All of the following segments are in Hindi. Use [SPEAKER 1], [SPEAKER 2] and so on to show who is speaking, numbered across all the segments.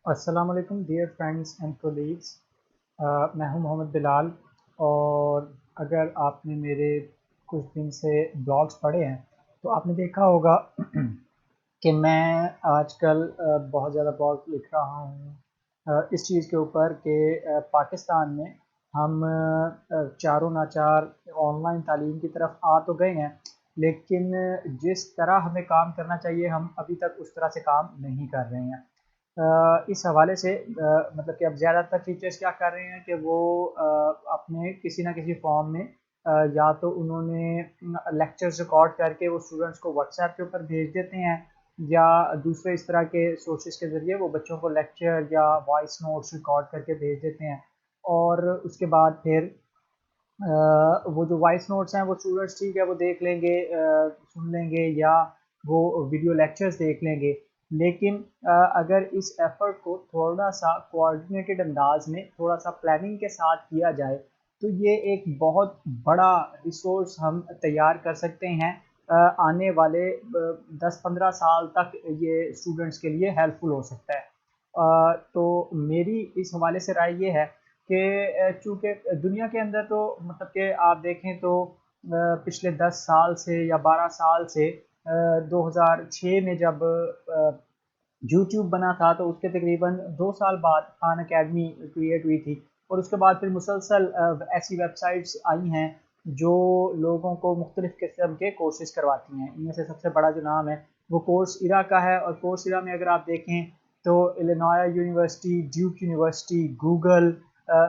[SPEAKER 1] अस्सलाम वालेकुम डियर फ्रेंड्स एंड कोलीग्स। मैं हूं मोहम्मद बिलाल। और अगर आपने मेरे कुछ दिन से ब्लॉग्स पढ़े हैं तो आपने देखा होगा कि मैं आजकल बहुत ज़्यादा ब्लॉग लिख रहा हूँ इस चीज़ के ऊपर कि पाकिस्तान में हम चारों नाचार ऑनलाइन तालीम की तरफ आ तो गए हैं, लेकिन जिस तरह हमें काम करना चाहिए हम अभी तक उस तरह से काम नहीं कर रहे हैं। इस हवाले से मतलब कि अब ज़्यादातर टीचर्स क्या कर रहे हैं कि वो अपने किसी ना किसी फॉर्म में या तो उन्होंने लेक्चर्स रिकॉर्ड करके वो स्टूडेंट्स को व्हाट्सएप के ऊपर भेज देते हैं, या दूसरे इस तरह के सोर्सेज के ज़रिए वो बच्चों को लेक्चर या वॉइस नोट्स रिकॉर्ड करके भेज देते हैं। और उसके बाद फिर वो जो वॉइस नोट्स हैं वो स्टूडेंट्स ठीक है वो देख लेंगे, सुन लेंगे, या वो वीडियो लेक्चर्स देख लेंगे। लेकिन अगर इस एफर्ट को थोड़ा सा कोऑर्डिनेटेड अंदाज में थोड़ा सा प्लानिंग के साथ किया जाए तो ये एक बहुत बड़ा रिसोर्स हम तैयार कर सकते हैं। आने वाले 10-15 साल तक ये स्टूडेंट्स के लिए हेल्पफुल हो सकता है। तो मेरी इस हवाले से राय ये है कि चूँकि दुनिया के अंदर तो मतलब कि आप देखें तो पिछले 10 साल से या 12 साल से 2006 में जब यूट्यूब बना था तो उसके तकरीबन 2 साल बाद खान अकेडमी क्रिएट हुई थी। और उसके बाद फिर मुसलसल ऐसी वेबसाइट्स आई हैं जो लोगों को मुख्तलिफ़ किस्म के कोर्सेज़ करवाती हैं। इनमें से सबसे बड़ा जो नाम है वो कोर्स इरा का है। और कोर्स इरा में अगर आप देखें तो Illinois university, Duke university, Google,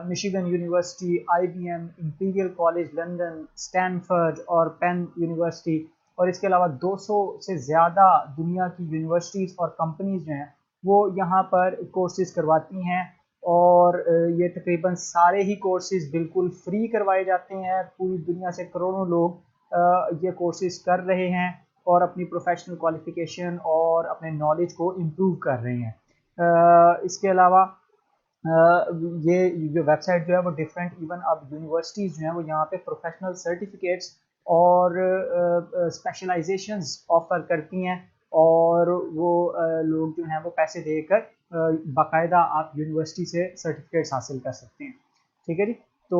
[SPEAKER 1] Michigan university, IBM, imperial college London, Stanford और पेन यूनिवर्सिटी, और इसके अलावा 200 से ज़्यादा दुनिया की यूनिवर्सिटीज़ और कंपनीज़ जो हैं वो यहाँ पर कोर्सेज़ करवाती हैं। और ये तकरीबन सारे ही कोर्सेज़ बिल्कुल फ्री करवाए जाते हैं। पूरी दुनिया से करोड़ों लोग ये कोर्सेज़ कर रहे हैं और अपनी प्रोफेशनल क्वालिफिकेशन और अपने नॉलेज को इम्प्रूव कर रहे हैं। इसके अलावा ये जो वेबसाइट जो है वो डिफरेंट, इवन अब यूनिवर्सिटीज़ जो हैं वो यहाँ पे प्रोफेशनल सर्टिफिकेट्स और स्पेशलाइजेशंस ऑफ़र करती हैं। और वो लोग जो हैं वो पैसे देकर बाकायदा आप यूनिवर्सिटी से सर्टिफिकेट्स हासिल कर सकते हैं। ठीक है जी। तो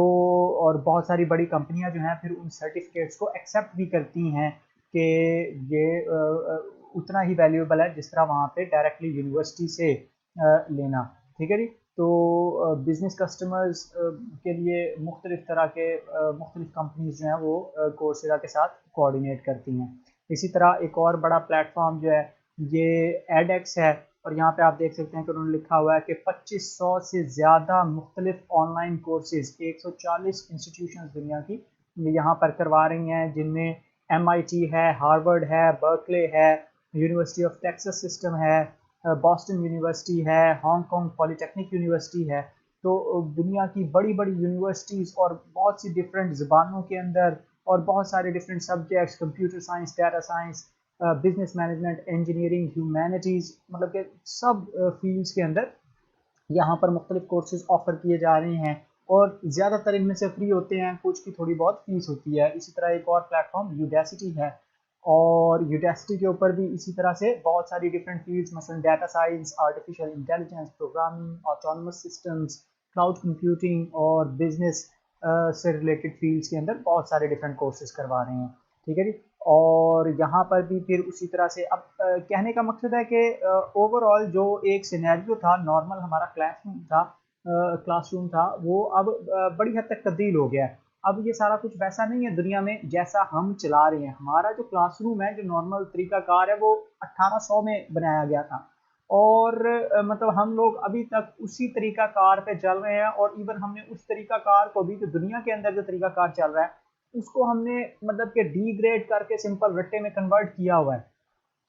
[SPEAKER 1] और बहुत सारी बड़ी कंपनियां जो हैं फिर उन सर्टिफिकेट्स को एक्सेप्ट भी करती हैं कि ये उतना ही वैल्यूएबल है जिस तरह वहाँ पे डायरेक्टली यूनिवर्सिटी से लेना। ठीक है जी। तो बिज़नेस कस्टमर्स के लिए मुख्तलिफ़ तरह के मुख्तलिफ़ कंपनीज़ जो हैं वो कोर्सेरा के साथ कोऑर्डिनेट करती हैं। इसी तरह एक और बड़ा प्लेटफॉर्म जो है ये एडएक्स है। और यहाँ पे आप देख सकते हैं कि उन्होंने लिखा हुआ है कि 2500 से ज़्यादा मुख्तलिफ ऑनलाइन कोर्सेज 140 इंस्टीट्यूशन दुनिया की ये यहाँ पर करवा रही हैं, जिनमें MIT है, हार्वर्ड है, बर्कले है, यूनिवर्सिटी ऑफ टेक्सास सिस्टम है, बॉस्टन यूनिवर्सिटी है, हांगकांग पॉलिटेक्निक यूनिवर्सिटी है। तो दुनिया की बड़ी बड़ी यूनिवर्सिटीज़ और बहुत सी डिफरेंट ज़बानों के अंदर और बहुत सारे different subjects, computer science, data science, business management, engineering, humanities, मतलब कि सब फील्ड्स के अंदर यहाँ पर मुख्तलिफ कोर्सेज ऑफर किए जा रहे हैं। और ज़्यादातर इनमें से फ्री होते हैं, कुछ की थोड़ी बहुत फीस होती है। इसी तरह एक और प्लेटफॉर्म यूडेसिटी है। और यूडेसिटी के ऊपर भी इसी तरह से बहुत सारी डिफरेंट फील्ड्स, मसलन data science, artificial intelligence, programming, autonomous systems, cloud computing और बिजनेस से रिलेटेड फील्ड्स के अंदर बहुत सारे डिफरेंट कोर्सेज करवा रहे हैं। ठीक है जी। और यहाँ पर भी फिर उसी तरह से अब कहने का मकसद है कि ओवरऑल जो एक सिनेरियो था, नॉर्मल हमारा क्लासरूम था वो अब बड़ी हद तक तब्दील हो गया है। अब ये सारा कुछ वैसा नहीं है दुनिया में जैसा हम चला रहे हैं। हमारा जो क्लासरूम है, जो नॉर्मल तरीकाकार है, वो 1800 में बनाया गया था। और मतलब हम लोग अभी तक उसी तरीकाकार पे चल रहे हैं। और इवन हमने उस तरीकाकार को भी, जो दुनिया के अंदर जो तरीकाकार चल रहा है, उसको हमने मतलब कि डिग्रेड करके सिंपल रट्टे में कन्वर्ट किया हुआ है।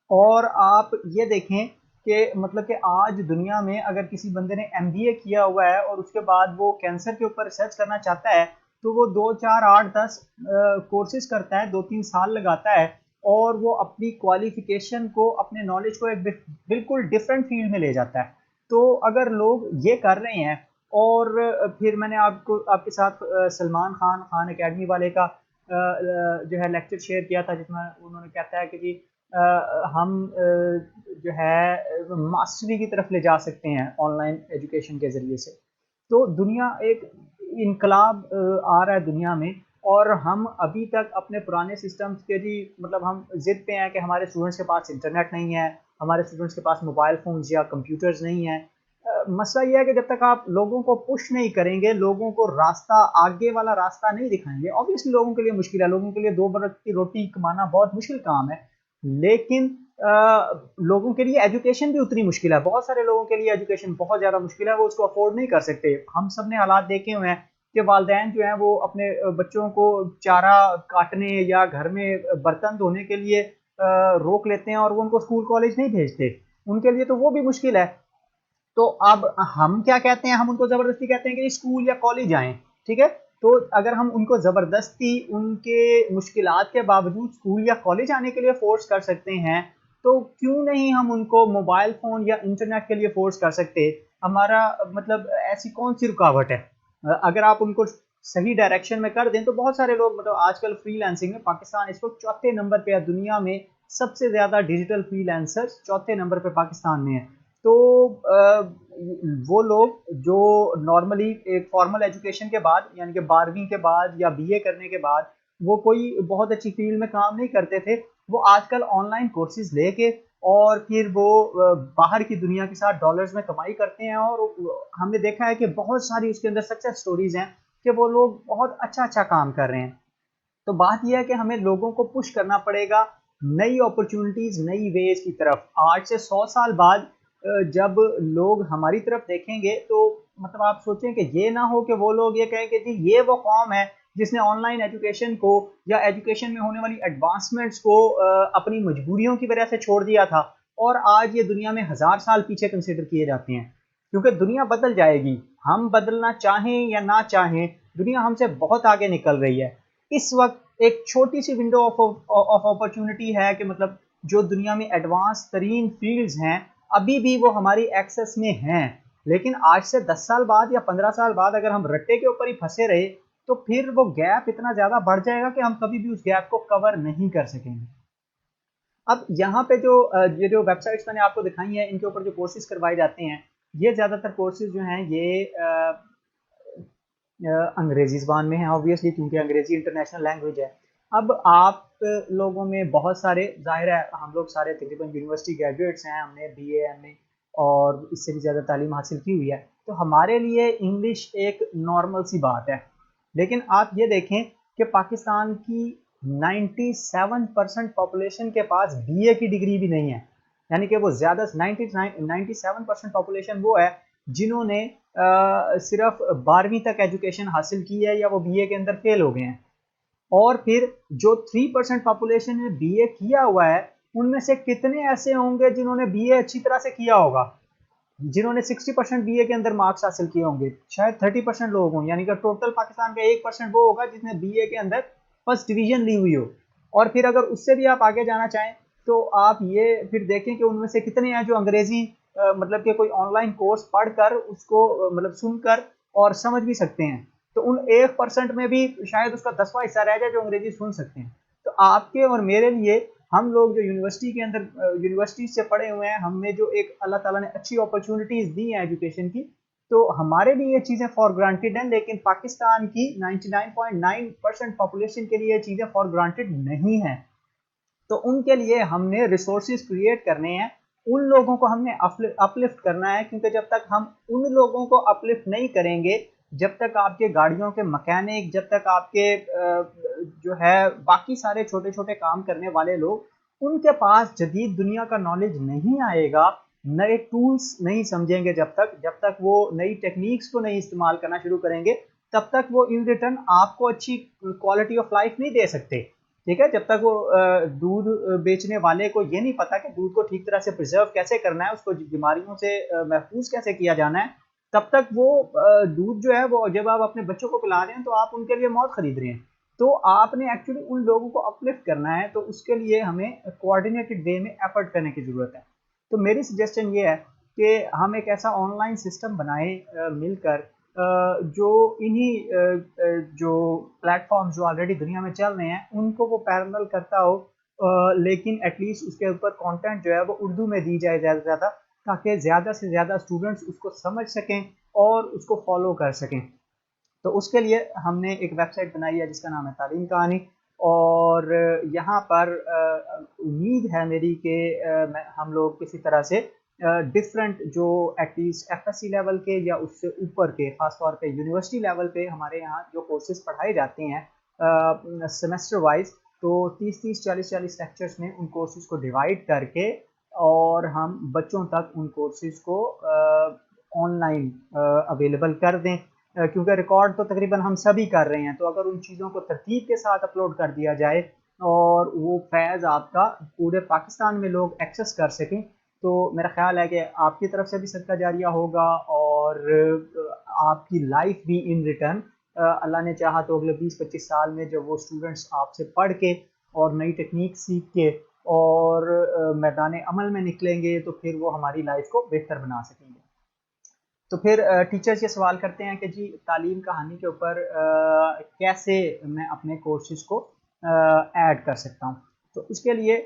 [SPEAKER 1] और आप ये देखें कि मतलब कि आज दुनिया में अगर किसी बंदे ने MBA किया हुआ है और उसके बाद वो कैंसर के ऊपर रिसर्च करना चाहता है तो वो 2 4 8 10 कोर्सेज करता है, 2 3 साल लगाता है। और वो अपनी क्वालिफिकेशन को, अपने नॉलेज को एक बिल्कुल डिफरेंट फील्ड में ले जाता है। तो अगर लोग ये कर रहे हैं, और फिर मैंने आपको आपके साथ सलमान खान खान एकेडमी वाले का जो है लेक्चर शेयर किया था, जिसमें उन्होंने कहता है कि जी हम जो है मास्टरी की तरफ ले जा सकते हैं ऑनलाइन एजुकेशन के ज़रिए से। तो दुनिया एक इनकलाब आ रहा है दुनिया में, और हम अभी तक अपने पुराने सिस्टम्स के जी मतलब हम ज़िद पे हैं कि हमारे स्टूडेंट्स के पास इंटरनेट नहीं है, हमारे स्टूडेंट्स के पास मोबाइल फ़ोन्स या कंप्यूटर्स नहीं हैं। मसला ये है कि जब तक आप लोगों को पुश नहीं करेंगे, लोगों को रास्ता, आगे वाला रास्ता नहीं दिखाएंगे, ऑब्वियसली लोगों के लिए मुश्किल है, लोगों के लिए 2 वक़्त की रोटी कमाना बहुत मुश्किल काम है। लेकिन लोगों के लिए एजुकेशन भी उतनी मुश्किल है, बहुत सारे लोगों के लिए एजुकेशन बहुत ज़्यादा मुश्किल है, वो उसको अफोर्ड नहीं कर सकते। हम सब ने हालात देखे हुए हैं कि वालिदैन जो हैं वो अपने बच्चों को चारा काटने या घर में बर्तन धोने के लिए रोक लेते हैं और वो उनको स्कूल कॉलेज नहीं भेजते, उनके लिए तो वो भी मुश्किल है। तो अब हम क्या कहते हैं, हम उनको जबरदस्ती कहते हैं कि स्कूल या कॉलेज आएं, ठीक है। तो अगर हम उनको जबरदस्ती उनके मुश्किलात के बावजूद स्कूल या कॉलेज आने के लिए फोर्स कर सकते हैं, तो क्यों नहीं हम उनको मोबाइल फोन या इंटरनेट के लिए फोर्स कर सकते। हमारा मतलब ऐसी कौन सी रुकावट है। अगर आप उनको सही डायरेक्शन में कर दें तो बहुत सारे लोग, मतलब आजकल फ्रीलांसिंग में पाकिस्तान इस वक्त चौथे नंबर पे है दुनिया में, सबसे ज्यादा डिजिटल फ्रीलांसर्स चौथे नंबर पे पाकिस्तान में है। तो वो लोग जो नॉर्मली एक फॉर्मल एजुकेशन के बाद, यानी कि 12वीं के बाद या बीए करने के बाद वो कोई बहुत अच्छी फील्ड में काम नहीं करते थे, वो आजकल ऑनलाइन कोर्सेज लेके और फिर वो बाहर की दुनिया के साथ डॉलर्स में कमाई करते हैं। और हमने देखा है कि बहुत सारी उसके अंदर सक्सेस स्टोरीज हैं कि वो लोग बहुत अच्छा अच्छा काम कर रहे हैं। तो बात यह है कि हमें लोगों को पुश करना पड़ेगा नई अपॉर्चुनिटीज, नई वेज की तरफ। आज से 100 साल बाद जब लोग हमारी तरफ देखेंगे तो मतलब आप सोचें कि ये ना हो कि वो लोग ये कहें कि जी ये वो कौम है जिसने ऑनलाइन एजुकेशन को या एजुकेशन में होने वाली एडवांसमेंट्स को अपनी मजबूरियों की वजह से छोड़ दिया था, और आज ये दुनिया में 1000 साल पीछे कंसिडर किए जाते हैं। क्योंकि दुनिया बदल जाएगी, हम बदलना चाहें या ना चाहें, दुनिया हमसे बहुत आगे निकल रही है। इस वक्त एक छोटी सी विंडो ऑफ अपॉर्चुनिटी है कि मतलब जो दुनिया में एडवांस तरीन फील्ड्स हैं अभी भी वो हमारी एक्सेस में हैं। लेकिन आज से 10 साल बाद या 15 साल बाद अगर हम रट्टे के ऊपर ही फंसे रहे तो फिर वो गैप इतना ज्यादा बढ़ जाएगा कि हम कभी भी उस गैप को कवर नहीं कर सकेंगे। अब यहाँ पे जो ये जो वेबसाइट्स मैंने आपको दिखाई हैं, इनके ऊपर जो कोर्सेज करवाए जाते हैं, ये ज़्यादातर कोर्सेज जो हैं ये अंग्रेजी ज़बान में है, ऑब्वियसली क्योंकि अंग्रेजी इंटरनेशनल लैंग्वेज है। अब आप लोगों में बहुत सारे, जाहिर है हम लोग सारे तकरीबन यूनिवर्सिटी ग्रेजुएट्स हैं, हमने बीए, एमए और इससे भी ज़्यादा तालीम हासिल की हुई है, तो हमारे लिए इंग्लिश एक नॉर्मल सी बात है। लेकिन आप ये देखें कि पाकिस्तान की 97% पॉपुलेशन के पास बीए की डिग्री भी नहीं है, यानी कि वो ज़्यादा 97% पॉपुलेशन वो है जिन्होंने सिर्फ 12वीं तक एजुकेशन हासिल की है या वो बीए के अंदर फेल हो गए हैं। और फिर जो 3% पॉपुलेशन ने बीए किया हुआ है, उनमें से कितने ऐसे होंगे जिन्होंने बीए अच्छी तरह से किया होगा, जिन्होंने 60% बीए के अंदर मार्क्स हासिल किए होंगे। शायद 30% लोग हों, यानी कि टोटल पाकिस्तान का 1% वो होगा जिसने बीए के अंदर फर्स्ट डिवीजन ली हुई हो। और फिर अगर उससे भी आप आगे जाना चाहें तो आप ये फिर देखें कि उनमें से कितने हैं जो अंग्रेजी मतलब कि कोई ऑनलाइन कोर्स पढ़कर उसको मतलब सुनकर और समझ भी सकते हैं। तो उन 1% में भी शायद उसका 10वां हिस्सा रह जाए जो अंग्रेजी सुन सकते हैं। तो आपके और मेरे लिए, हम लोग जो यूनिवर्सिटी के अंदर यूनिवर्सिटी से पढ़े हुए हैं, हमें जो एक अल्लाह ताला ने अच्छी अपॉर्चुनिटीज दी हैं एजुकेशन की, तो हमारे लिए ये चीज़ें फॉर ग्रांटेड हैं। लेकिन पाकिस्तान की 99.9% पॉपुलेशन के लिए ये चीज़ें फॉर ग्रांटेड नहीं हैं। तो उनके लिए हमने रिसोर्सेज क्रिएट करने हैं, उन लोगों को हमने अपलिफ्ट करना है, क्योंकि जब तक हम उन लोगों को अपलिफ्ट नहीं करेंगे, जब तक आपके गाड़ियों के मैकेनिक, जब तक आपके जो है बाकी सारे छोटे छोटे काम करने वाले लोग, उनके पास जदीद दुनिया का नॉलेज नहीं आएगा, नए टूल्स नहीं समझेंगे, जब तक वो नई टेक्निक्स को नहीं इस्तेमाल करना शुरू करेंगे, तब तक वो इन रिटर्न आपको अच्छी क्वालिटी ऑफ लाइफ नहीं दे सकते। ठीक है, जब तक वो दूध बेचने वाले को ये नहीं पता कि दूध को ठीक तरह से प्रिजर्व कैसे करना है, उसको बीमारियों से महफूज कैसे किया जाना है, तब तक वो दूध जो है वो जब आप अपने बच्चों को पिला रहे हैं तो आप उनके लिए मौत खरीद रहे हैं। तो आपने एक्चुअली उन लोगों को अपलिफ्ट करना है, तो उसके लिए हमें कोऑर्डिनेटेड वे में एफर्ट करने की ज़रूरत है। तो मेरी सजेशन ये है कि हम एक ऐसा ऑनलाइन सिस्टम बनाएं मिलकर, जो इन्हीं जो प्लेटफॉर्म्स जो ऑलरेडी दुनिया में चल रहे हैं उनको वो पैरेलल करता हो, लेकिन एटलीस्ट उसके ऊपर कंटेंट जो है वो उर्दू में दी जाए ज़्यादा से ज़्यादा, ताकि ज़्यादा से ज़्यादा स्टूडेंट्स उसको समझ सकें और उसको फॉलो कर सकें। तो उसके लिए हमने एक वेबसाइट बनाई है जिसका नाम है तालीम कहानी। और यहाँ पर उम्मीद है मेरी कि हम लोग किसी तरह से डिफरेंट जो एटलीस्ट एफएससी लेवल के या उससे ऊपर के, खास तौर पे यूनिवर्सिटी लेवल पे हमारे यहाँ जो कोर्सेज पढ़ाए जाते हैं सेमेस्टर वाइज, तो 30-30 40-40 लेक्चर्स में उन कोर्सेज को डिवाइड करके और हम बच्चों तक उन कोर्सेज को ऑनलाइन अवेलेबल कर दें। क्योंकि रिकॉर्ड तो तकरीबन हम सभी कर रहे हैं, तो अगर उन चीज़ों को तरतीब के साथ अपलोड कर दिया जाए और वो फैज़ आपका पूरे पाकिस्तान में लोग एक्सेस कर सकें, तो मेरा ख्याल है कि आपकी तरफ से भी सदका जारिया होगा और आपकी लाइफ भी इन रिटर्न, अल्लाह ने चाहा तो अगले 20-25 साल में जब वो स्टूडेंट्स आपसे पढ़ के और नई टेक्निक सीख के और मैदान अमल में निकलेंगे, तो फिर वो हमारी लाइफ को बेहतर बना सकेंगे। तो फिर टीचर्स ये सवाल करते हैं कि जी तालीम कहानी के ऊपर कैसे मैं अपने कोर्सेज को ऐड कर सकता हूँ। तो उसके लिए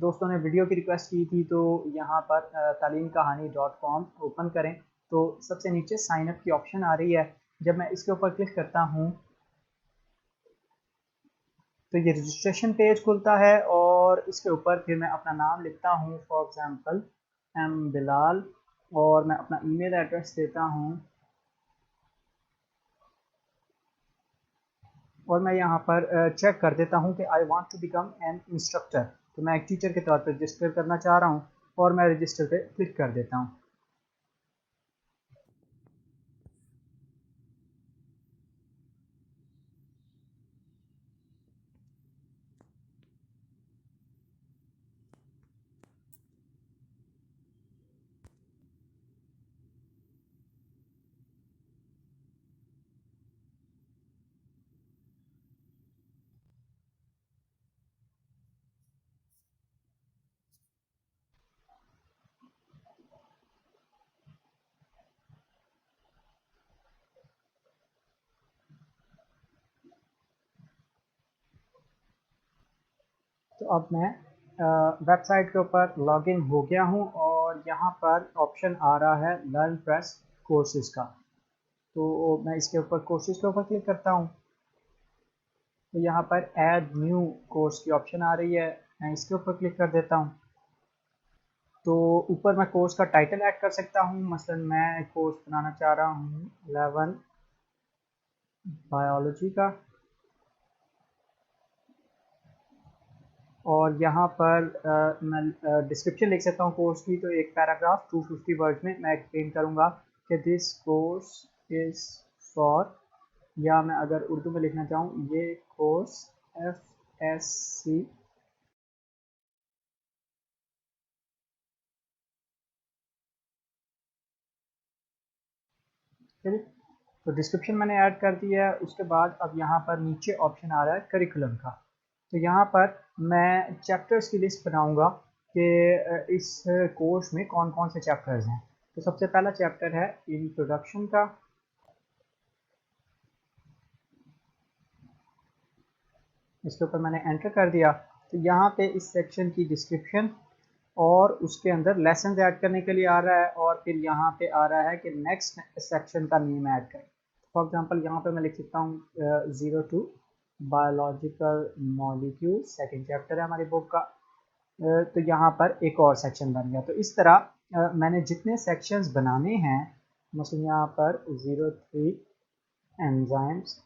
[SPEAKER 1] दोस्तों ने वीडियो की रिक्वेस्ट की थी, तो यहाँ पर talimkahani.com ओपन करें तो सबसे नीचे साइन अप की ऑप्शन आ रही है। जब मैं इसके ऊपर क्लिक करता हूँ तो ये रजिस्ट्रेशन पेज खुलता है और इसके ऊपर फिर मैं अपना नाम लिखता हूँ, फॉर एग्जांपल एम बिलाल, और मैं अपना ईमेल एड्रेस देता हूँ और मैं यहाँ पर चेक कर देता हूँ कि I want to become an instructor. तो मैं एक टीचर के तौर पर रजिस्टर करना चाह रहा हूँ और मैं रजिस्टर पे क्लिक कर देता हूँ। तो अब मैं वेबसाइट के ऊपर लॉगिन हो गया हूँ और यहाँ पर ऑप्शन आ रहा है लर्न प्रेस कोर्सेज का। तो मैं इसके ऊपर कोर्सेज के ऊपर क्लिक करता हूँ तो यहाँ पर ऐड न्यू कोर्स की ऑप्शन आ रही है, मैं इसके ऊपर क्लिक कर देता हूँ। तो ऊपर मैं कोर्स का टाइटल ऐड कर सकता हूँ, मसलन मैं कोर्स बनाना चाह रहा हूँ 11 बायोलॉजी का, और यहाँ पर मैं डिस्क्रिप्शन लिख सकता हूँ कोर्स की। तो एक पैराग्राफ 250 वर्ड में मैं एक्सप्लेन करूँगा कि दिस कोर्स इज़ फॉर, या मैं अगर उर्दू में लिखना चाहूँ ये कोर्स FSC तो डिस्क्रिप्शन मैंने ऐड कर दिया है। उसके बाद अब यहाँ पर नीचे ऑप्शन आ रहा है करिकुलम का। तो यहाँ पर मैं चैप्टर्स की लिस्ट बनाऊंगा कि इस कोर्स में कौन कौन से चैप्टर्स हैं। तो सबसे पहला चैप्टर है इंट्रोडक्शन का, इसके ऊपर मैंने एंटर कर दिया। तो यहाँ पे इस सेक्शन की डिस्क्रिप्शन और उसके अंदर लेसन ऐड करने के लिए आ रहा है, और फिर यहाँ पे आ रहा है कि नेक्स्ट सेक्शन का नेम ऐड करें। फॉर एग्जांपल यहाँ पे मैं लिख सकता हूँ 02 बायोलॉजिकल मॉलिक्यूल, सेकंड चैप्टर है हमारी बुक का। तो यहाँ पर एक और सेक्शन बन गया। तो इस तरह मैंने जितने सेक्शंस बनाने हैं, मसलन यहाँ पर 03 एंजाइम्स,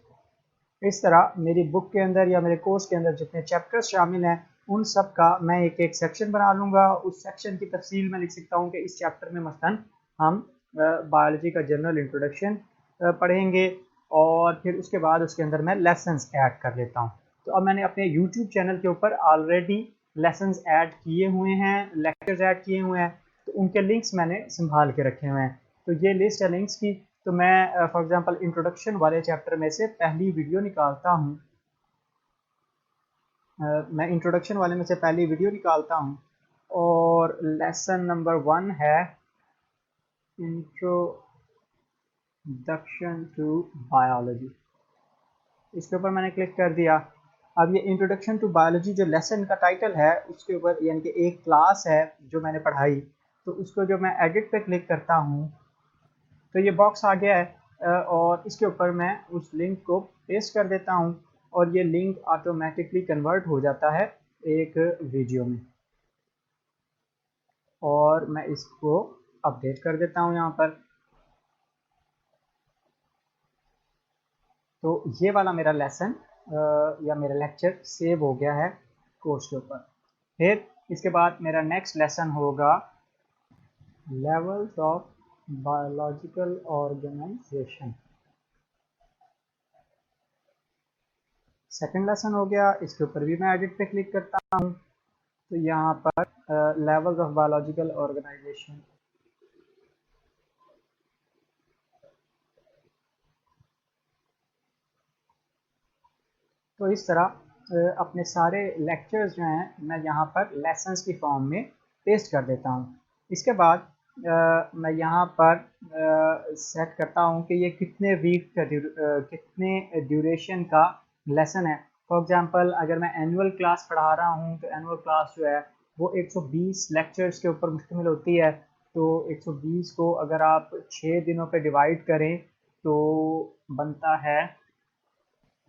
[SPEAKER 1] इस तरह मेरी बुक के अंदर या मेरे कोर्स के अंदर जितने चैप्टर्स शामिल हैं उन सब का मैं एक एक सेक्शन बना लूँगा। उस सेक्शन की तफसील में लिख सकता हूँ कि इस चैप्टर में मसलन हम बायोलॉजी का जनरल इंट्रोडक्शन पढ़ेंगे, और फिर उसके बाद उसके अंदर मैं लेसन्स ऐड कर लेता हूँ। तो अब मैंने अपने यूट्यूब चैनल के ऊपर ऑलरेडी लेसन्स ऐड किए हुए हैं, लेक्चर्स ऐड किए हुए हैं, तो उनके लिंक्स मैंने संभाल के रखे हुए हैं। तो ये लिस्ट है लिंक्स की। तो मैं फॉर एग्जांपल इंट्रोडक्शन वाले चैप्टर में से पहली वीडियो निकालता हूँ, मैं इंट्रोडक्शन वाले में से पहली वीडियो निकालता हूँ, और लेसन नंबर 1 है इंट्रोडक्शन टू बायोलॉजी। इसके ऊपर मैंने क्लिक कर दिया। अब ये इंट्रोडक्शन टू बायोलॉजी जो लेसन का टाइटल है उसके ऊपर यानी कि एक क्लास है जो मैंने पढ़ाई, तो उसको जो मैं एडिट पे क्लिक करता हूँ तो ये बॉक्स आ गया है और इसके ऊपर मैं उस लिंक को पेस्ट कर देता हूँ और ये लिंक ऑटोमेटिकली कन्वर्ट हो जाता है एक वीडियो में। और मैं इसको अपडेट कर देता हूँ यहाँ पर। तो ये वाला मेरा लेसन या मेरा लेक्चर सेव हो गया है कोर्स के ऊपर। फिर इसके बाद मेरा नेक्स्ट लेसन होगा levels of biological organisation. Second lesson हो गया, इसके ऊपर भी मैं एडिट पे क्लिक करता हूँ तो यहाँ पर लेवल्स ऑफ बायोलॉजिकल ऑर्गेनाइजेशन। तो इस तरह अपने सारे लेक्चर्स जो हैं मैं यहाँ पर लेसन्स की फॉर्म में पेस्ट कर देता हूँ। इसके बाद मैं यहाँ पर सेट करता हूँ कि ये कितने वीक का कितने ड्यूरेशन का लेसन है। फॉर एग्जांपल अगर मैं एनुअल क्लास पढ़ा रहा हूँ तो एनुअल क्लास जो है वो 120 लेक्चर्स के ऊपर मुश्तमिल होती है। तो 120 को अगर आप 6 दिनों पे डिवाइड करें तो बनता है,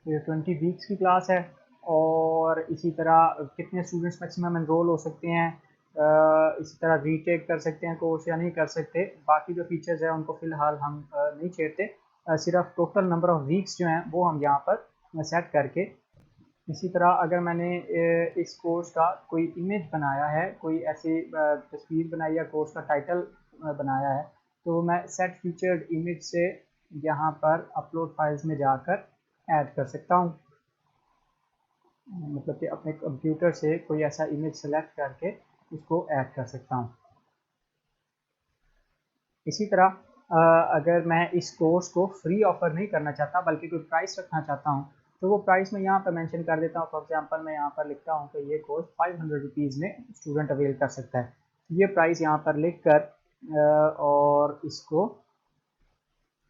[SPEAKER 1] ये 20 वीक्स की क्लास है। और इसी तरह कितने स्टूडेंट्स मैक्सिमम एनरोल हो सकते हैं, इसी तरह रीटेक कर सकते हैं कोर्स या नहीं कर सकते। बाकी जो फीचर्स है उनको फ़िलहाल हम नहीं छेड़ते, सिर्फ टोटल नंबर ऑफ़ वीक्स जो हैं वो हम यहाँ पर सेट करके। इसी तरह अगर मैंने इस कोर्स का कोई इमेज बनाया है, कोई ऐसी तस्वीर बनाई या कोर्स का टाइटल बनाया है, तो मैं सेट फीचर्ड इमेज से यहाँ पर अपलोड फाइल्स में जाकर ऐड कर सकता हूँ। मतलब कि अपने कंप्यूटर से कोई ऐसा इमेज सेलेक्ट करके उसको ऐड कर सकता हूँ। इसी तरह अगर मैं इस कोर्स को फ्री ऑफर नहीं करना चाहता बल्कि कोई प्राइस रखना चाहता हूँ तो वो प्राइस मैं यहाँ पर मेंशन कर देता हूँ। फॉर एग्जांपल मैं यहाँ पर लिखता हूँ कि ये कोर्स 500 रुपीज़ में स्टूडेंट अवेल कर सकता है। ये प्राइस यहाँ पर लिख कर और इसको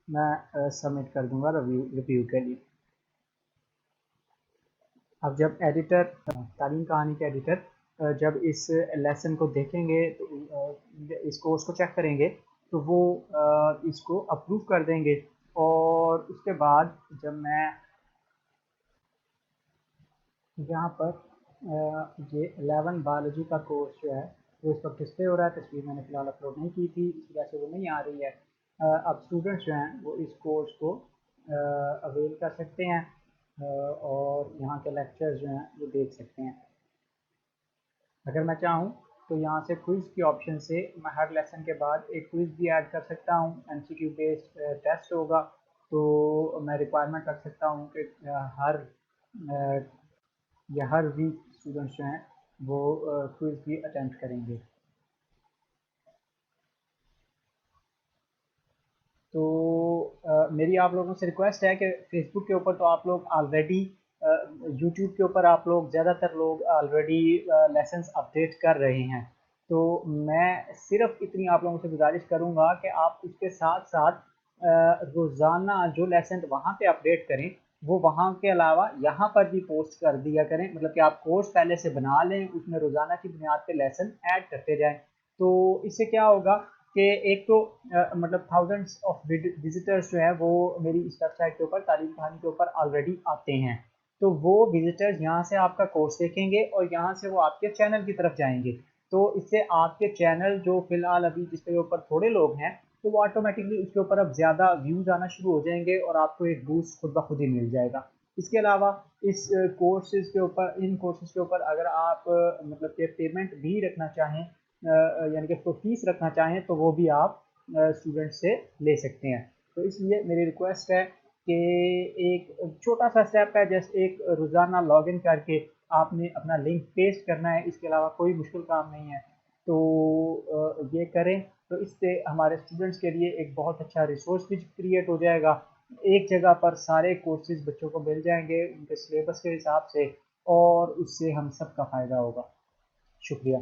[SPEAKER 1] मैं सबमिट कर दूँगा रिव्यू के लिए। अब जब एडिटर तालीम कहानी के एडिटर जब इस लेसन को देखेंगे तो इस कोर्स को चेक करेंगे तो वो इसको अप्रूव कर देंगे। और उसके बाद जब मैं यहाँ पर ये 11 बायोलॉजी का कोर्स जो है वो इस वक्त डिस्प्ले हो रहा है। तस्वीर मैंने फ़िलहाल अपलोड नहीं की थी इस वजह से वो नहीं आ रही है। अब स्टूडेंट्स जो हैं वो इस कोर्स को अवेल कर सकते हैं और यहाँ के लेक्चर्स जो हैं वो देख सकते हैं। अगर मैं चाहूँ तो यहाँ से क्विज़ के ऑप्शन से मैं हर लेसन के बाद एक क्विज़ भी ऐड कर सकता हूँ। एमसीक्यू बेस्ड टेस्ट होगा तो मैं रिक्वायरमेंट रख सकता हूँ कि हर या हर वीक स्टूडेंट्स जो हैं वो क्विज़ भी अटेम्प्ट करेंगे। तो मेरी आप लोगों से रिक्वेस्ट है कि फेसबुक के ऊपर तो आप लोग ऑलरेडी, यूट्यूब के ऊपर आप लोग ज़्यादातर लोग ऑलरेडी लेसन्स अपडेट कर रहे हैं। तो मैं सिर्फ इतनी आप लोगों से गुजारिश करूंगा कि आप उसके साथ साथ रोज़ाना जो लेसन वहाँ पे अपडेट करें वो वहाँ के अलावा यहाँ पर भी पोस्ट कर दिया करें। मतलब कि आप कोर्स पहले से बना लें, उसमें रोज़ाना की बुनियाद पे लेसन ऐड करते जाएं। तो इससे क्या होगा कि एक तो मतलब थाउजेंड्स ऑफ विजिटर्स जो है वो मेरी इस वेबसाइट के ऊपर तालीम कहानी के ऊपर ऑलरेडी आते हैं। तो वो विजिटर्स यहाँ से आपका कोर्स देखेंगे और यहाँ से वो आपके चैनल की तरफ जाएंगे। तो इससे आपके चैनल जो फिलहाल अभी जिसके ऊपर थोड़े लोग हैं तो वो ऑटोमेटिकली उसके ऊपर अब ज़्यादा व्यूज़ आना शुरू हो जाएंगे और आपको एक बूस्ट खुद ब खुद ही मिल जाएगा। इसके अलावा इस कोर्सेज के ऊपर, इन कोर्सेज के ऊपर अगर आप मतलब कि पेमेंट भी रखना चाहें यानी कि उसको फीस रखना चाहें तो वो भी आप स्टूडेंट से ले सकते हैं। तो इसलिए मेरी रिक्वेस्ट है कि एक छोटा सा स्टेप है, जैसे एक रोज़ाना लॉगिन करके आपने अपना लिंक पेस्ट करना है, इसके अलावा कोई मुश्किल काम नहीं है। तो ये करें तो इससे हमारे स्टूडेंट्स के लिए एक बहुत अच्छा रिसोर्स भी क्रिएट हो जाएगा। एक जगह पर सारे कोर्सेज बच्चों को मिल जाएंगे उनके सिलेबस के हिसाब से और उससे हम सबका फ़ायदा होगा। शुक्रिया।